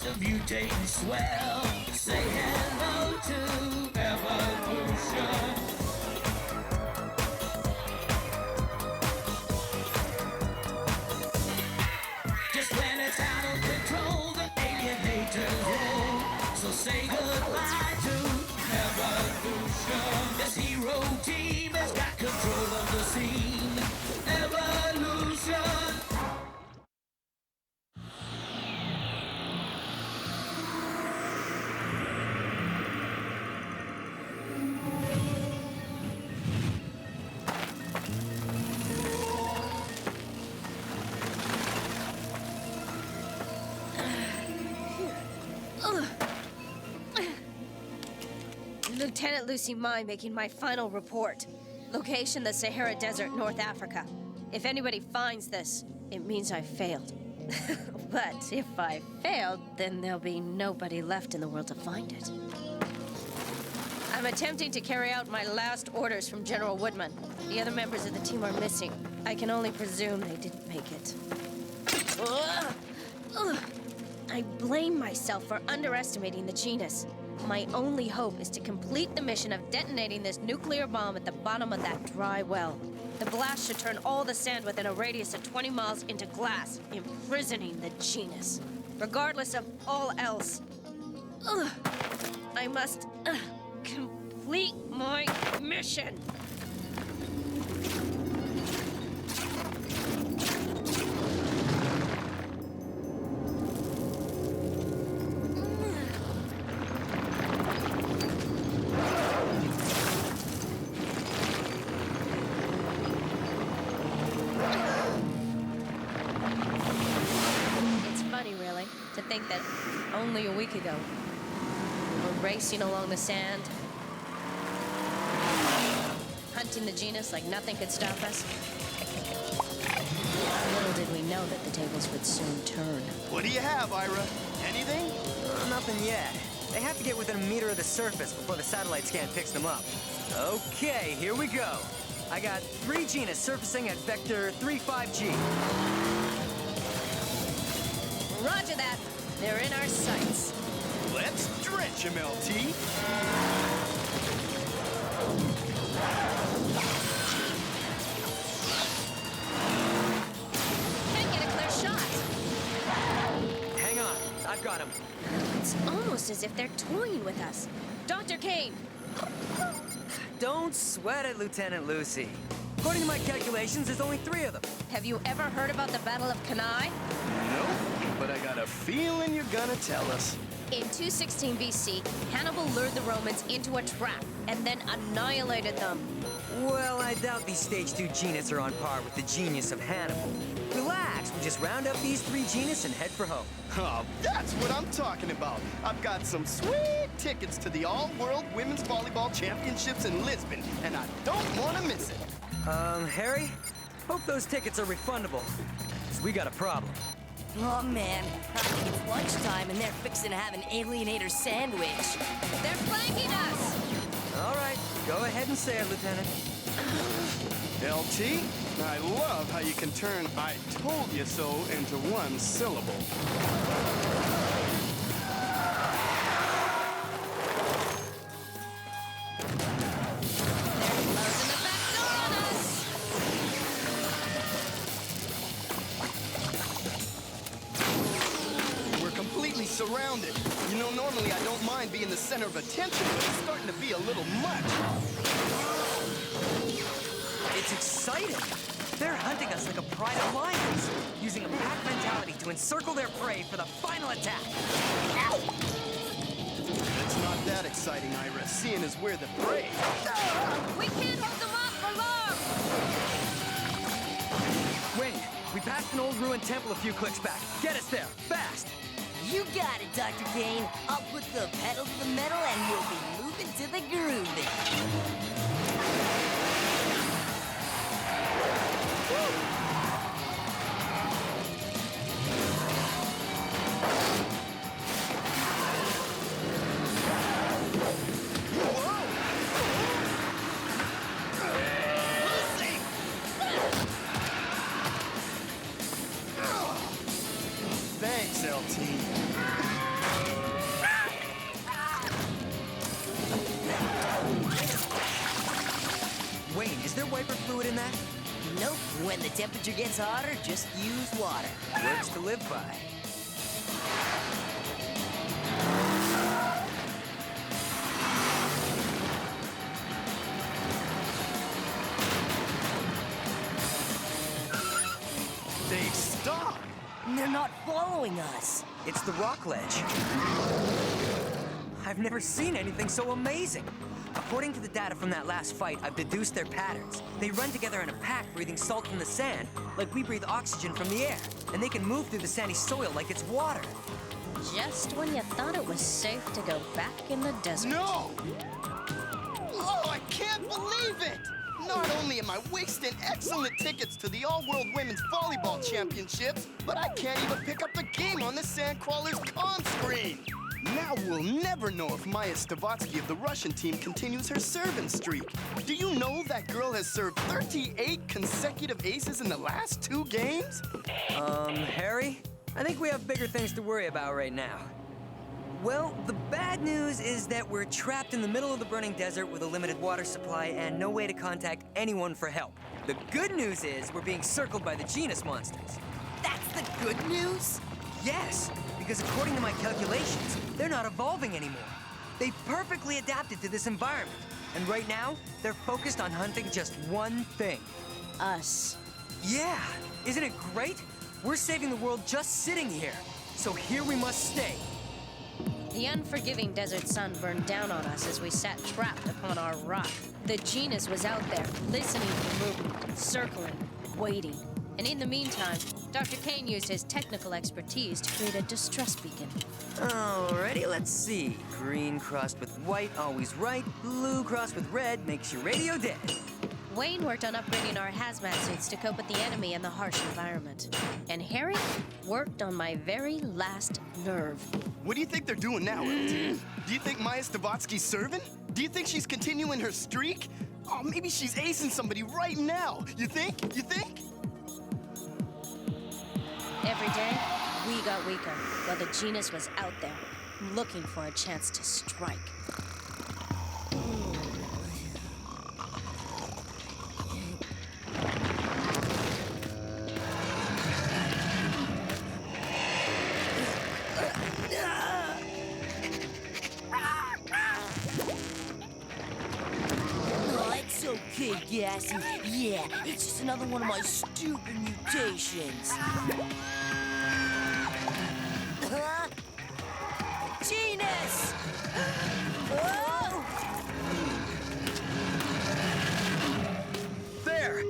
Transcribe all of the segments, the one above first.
the mutating swell. Say hello to evolution. Just when it's out of control, the alienators roll. So say goodbye to evolution. This hero team has got control of the scene. Evolution. Lieutenant Lucy Mai making my final report. Location, the Sahara Desert, North Africa. If anybody finds this, it means I failed. But if I failed, then there'll be nobody left in the world to find it. I'm attempting to carry out my last orders from General Woodman. The other members of the team are missing. I can only presume they didn't make it. I blame myself for underestimating the Genus. My only hope is to complete the mission of detonating this nuclear bomb at the bottom of that dry well. The blast should turn all the sand within a radius of 20 miles into glass, imprisoning the Genus. Regardless of all else, I must complete my mission. To think that only a week ago, we were racing along the sand, hunting the Genus like nothing could stop us. Little did we know that the tables would soon turn. What do you have, Ira? Anything? Nothing yet. They have to get within a meter of the surface before the satellite scan picks them up. Okay, here we go. I got 3 Genus surfacing at vector 35G. Roger that. They're in our sights. Let's drench him, LT. Can't get a clear shot. Hang on, I've got him. It's almost as if they're toying with us. Dr. Kane! Don't sweat it, Lieutenant Lucy. According to my calculations, there's only 3 of them. Have you ever heard about the Battle of Cannae? Nope, but I got a feeling you're gonna tell us. In 216 BC, Hannibal lured the Romans into a trap and then annihilated them. Well, I doubt these stage 2 Genus are on par with the genius of Hannibal. Relax, we just round up these 3 Genus and head for home. Oh, that's what I'm talking about. I've got some sweet tickets to the All-World Women's Volleyball Championships in Lisbon, and I don't want to miss it. Harry? Hope those tickets are refundable. 'Cause we got a problem. Oh, man. I think it's lunchtime and they're fixing to have an alienator sandwich. They're flanking us! All right, go ahead and say it, Lieutenant. LT, I love how you can turn "I told you so" into one syllable. Surrounded. You know, normally I don't mind being the center of attention, but it's starting to be a little much. It's exciting. They're hunting us like a pride of lions, using a pack mentality to encircle their prey for the final attack. It's not that exciting, Ira, seeing as we're the prey. We can't hold them up for long! Wait, we passed an old ruined temple a few clicks back. Get us there, fast! You got it, Dr. Kane. I'll put the pedal to the metal and we'll be moving to the groove. Thanks, LT. wiper fluid in that? Nope, when the temperature gets hotter, just use water. Words to live by. They stopped! They're not following us. It's the rock ledge. I've never seen anything so amazing. According to the data from that last fight, I've deduced their patterns. They run together in a pack, breathing salt from the sand, like we breathe oxygen from the air. And they can move through the sandy soil like it's water. Just when you thought it was safe to go back in the desert. No! Oh, I can't believe it! Not only am I wasting excellent tickets to the All-World Women's Volleyball Championships, but I can't even pick up the game on the Sandcrawler's comm screen! Now we'll never know if Maya Stavatsky of the Russian team continues her serving streak. Do you know that girl has served 38 consecutive aces in the last 2 games? Harry? I think we have bigger things to worry about right now. Well, the bad news is that we're trapped in the middle of the burning desert with a limited water supply and no way to contact anyone for help. The good news is we're being circled by the Genus monsters. That's the good news? Yes, because according to my calculations, they're not evolving anymore. They've perfectly adapted to this environment. And right now, they're focused on hunting just one thing. Us. Yeah, isn't it great? We're saving the world just sitting here. So here we must stay. The unforgiving desert sun burned down on us as we sat trapped upon our rock. The Genus was out there, listening for movement, circling, waiting. And in the meantime, Dr. Kane used his technical expertise to create a distress beacon. Alrighty, let's see. Green crossed with white, always right. Blue crossed with red makes your radio dead. Wayne worked on upgrading our hazmat suits to cope with the enemy and the harsh environment. And Harry worked on my very last nerve. What do you think they're doing now, LT? Do you think Maya Stavatsky's serving? Do you think she's continuing her streak? Oh, maybe she's acing somebody right now. You think? You think? Every day, we got weaker, while the Genus was out there, looking for a chance to strike. Oh, it's okay, Gassy. Yeah, it's just another one of my stupid mutations. Genus! Whoa! There!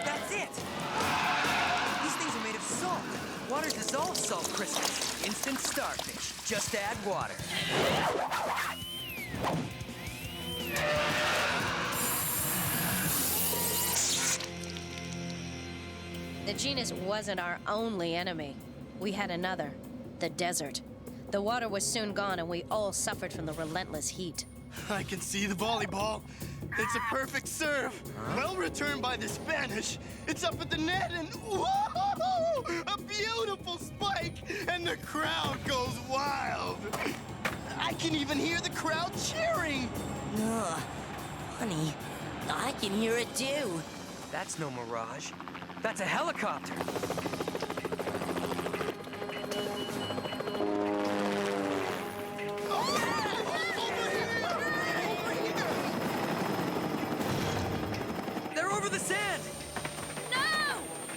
That's it! These things are made of salt. Water dissolves salt crystals. Instant starfish. Just add water. The Genus wasn't our only enemy. We had another, the desert. The water was soon gone, and we all suffered from the relentless heat. I can see the volleyball. It's a perfect serve. Well returned by the Spanish. It's up at the net and whoa! A beautiful spike! And the crowd goes wild. I can even hear the crowd cheering. Ugh, honey, I can hear it too. That's no mirage. That's a helicopter. They're over the sand! No!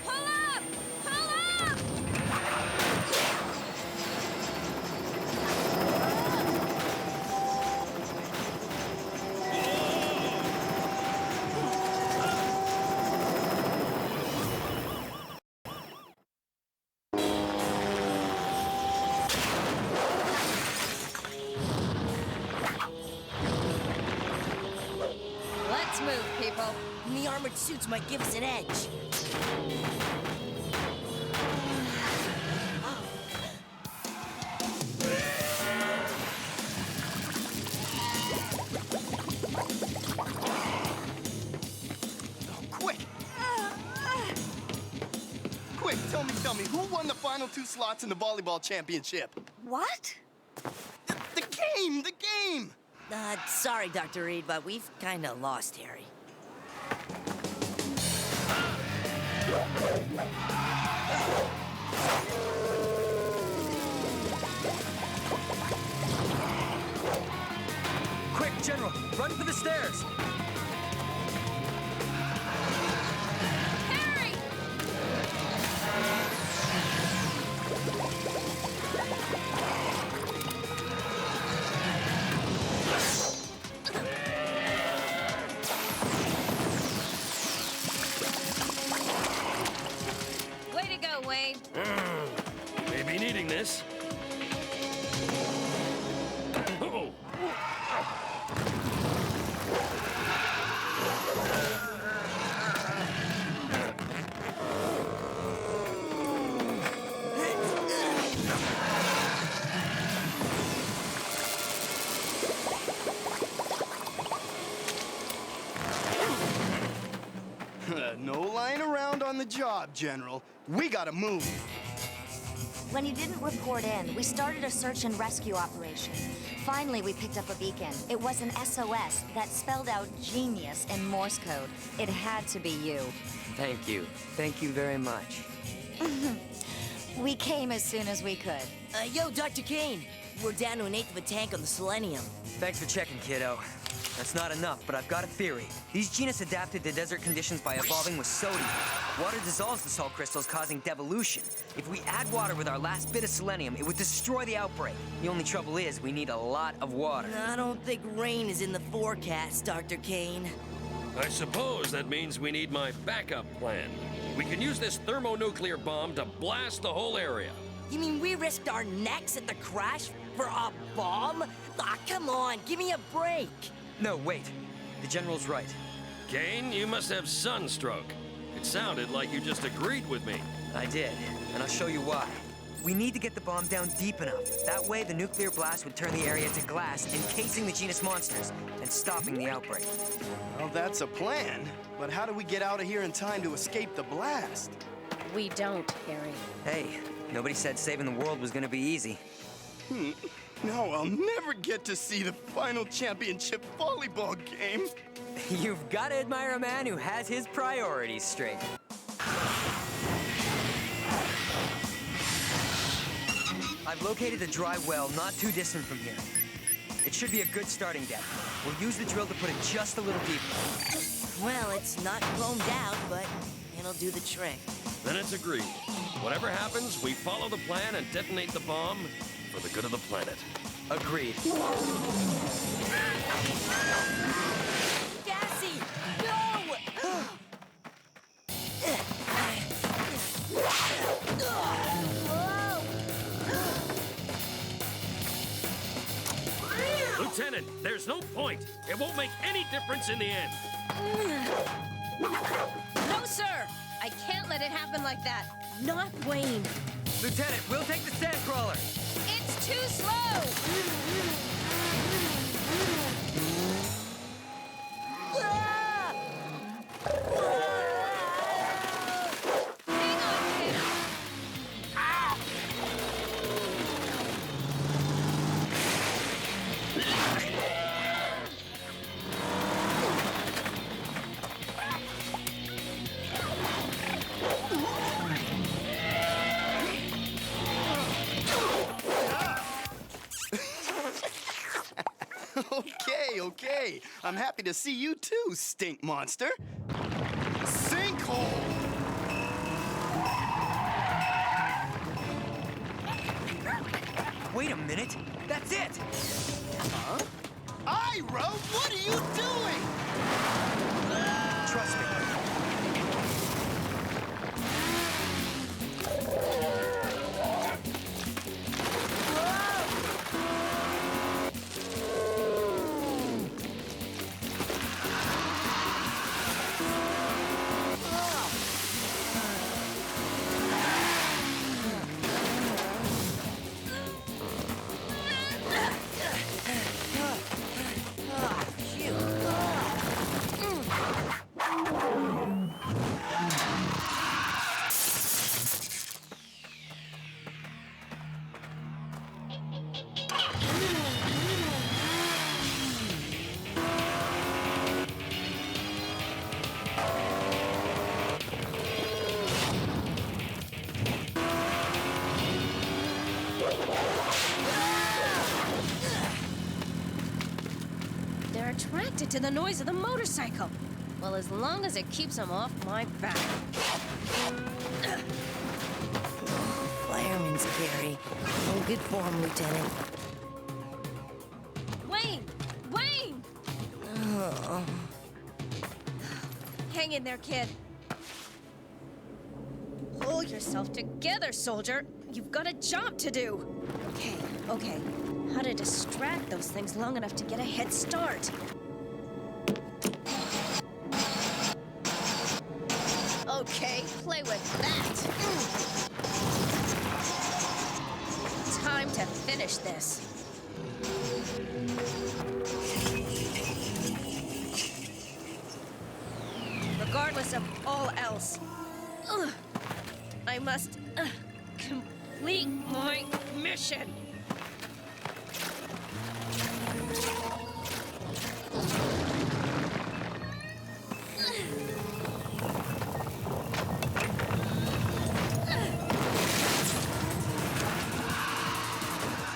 Pull up! Pull up! Let's move, people. The armored suits might give us an edge. me who won the final 2 slots in the volleyball championship. What? The game! The game! Sorry, Dr. Reed, but we've kinda lost Harry. Quick, General, run for the stairs. Harry! Way to go, Wayne. Maybe needing this. Oh. No lying around on the job, General. We gotta move. When you didn't report in, we started a search and rescue operation. Finally, we picked up a beacon. It was an SOS that spelled out genius in Morse code. It had to be you. Thank you. Thank you very much. We came as soon as we could. Yo, Dr. Kane. We're down to 1/8 of a tank on the selenium. Thanks for checking, kiddo. That's not enough, but I've got a theory. These genus adapted to desert conditions by evolving with sodium. Water dissolves the salt crystals, causing devolution. If we add water with our last bit of selenium, it would destroy the outbreak. The only trouble is, we need a lot of water. I don't think rain is in the forecast, Dr. Kane. I suppose that means we need my backup plan. We can use this thermonuclear bomb to blast the whole area. You mean we risked our necks at the crash for a bomb? Come on, give me a break. No, wait. The General's right. Kane, you must have sunstroke. It sounded like you just agreed with me. I did, and I'll show you why. We need to get the bomb down deep enough. That way, the nuclear blast would turn the area to glass, encasing the genus monsters and stopping the outbreak. Well, that's a plan. But how do we get out of here in time to escape the blast? We don't, Harry. Hey, nobody said saving the world was gonna be easy. No, I'll never get to see the final championship volleyball game. You've got to admire a man who has his priorities straight. I've located a dry well not too distant from here. It should be a good starting depth. We'll use the drill to put it just a little deeper. Well, it's not chromed out, but it'll do the trick. Then it's agreed. Whatever happens, we follow the plan and detonate the bomb for the good of the planet. Agreed. Gassy, no! Lieutenant, there's no point. It won't make any difference in the end. No, sir! I can't let it happen like that. Not Wayne. Lieutenant, we'll take the sandcrawler. It's too slow! Hang on, kid. Okay. I'm happy to see you too, stink monster. Sinkhole! Wait a minute. That's it! Huh? Ira, what are you doing? Trust me. They're attracted to the noise of the motorcycle. Well, as long as it keeps them off my back. Fireman's carry. Oh, good form, Lieutenant. Wayne! Wayne! Hang in there, kid. Pull yourself together, soldier. You've got a job to do. Okay. How to distract those things long enough to get a head start. Okay, play with that. Time to finish this. Regardless of all else, I must complete my mission.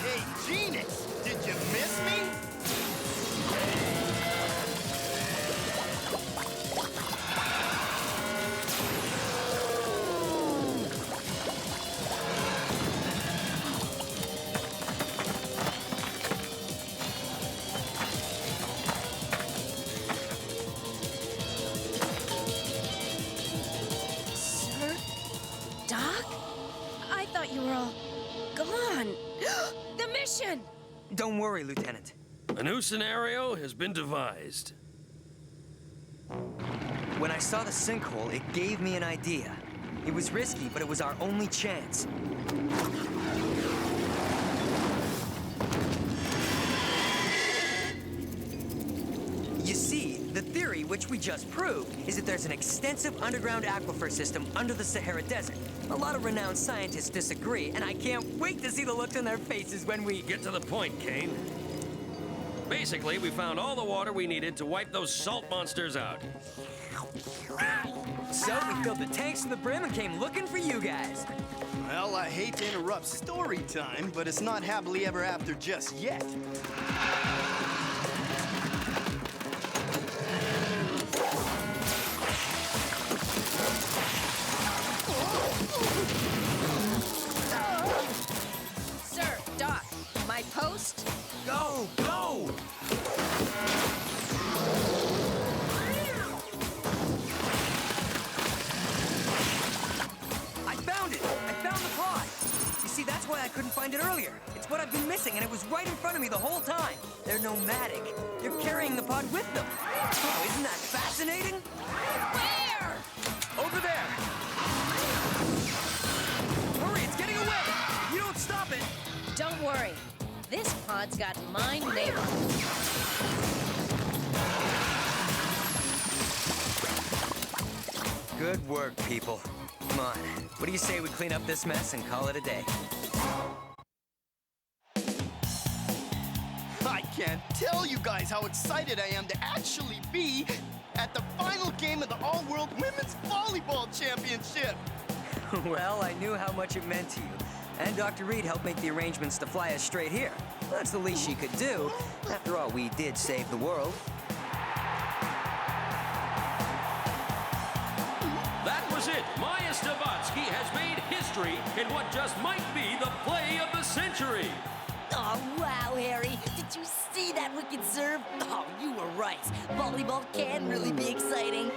Hey, Genus, did you miss me? Sir? Doc? I thought you were all gone. The mission! Don't worry, Lieutenant. A new scenario has been devised. When I saw the sinkhole, it gave me an idea. It was risky, but it was our only chance. You see, the theory, which we just proved, is that there's an extensive underground aquifer system under the Sahara Desert. A lot of renowned scientists disagree, and I can't wait to see the looks on their faces when we... Get to the point, Kane. Basically, we found all the water we needed to wipe those salt monsters out. So we filled the tanks to the brim and came looking for you guys. Well, I hate to interrupt story time, but it's not happily ever after just yet. Sir, Doc, my post? Go, go! I found it! I found the pod! You see, that's why I couldn't find it earlier. It's what I've been missing, and it was right in front of me the whole time. They're nomadic. They're carrying the pod with them. Oh, isn't that fascinating? Where? Over there! Hurry, it's getting away! If you don't stop it! Don't worry. This pod's got my name on it. Good work, people. Come on. What do you say we clean up this mess and call it a day? I can't tell you guys how excited I am to actually be at the final game of the All-World Women's Volleyball Championship. Well, I knew how much it meant to you. And Dr. Reed helped make the arrangements to fly us straight here. That's the least she could do. After all, we did save the world. That was it. Maya Stavatsky has made history in what just might be the play of the century. Oh, wow, Harry. Did you see that wicked serve? Oh, you were right. Volleyball can really be exciting.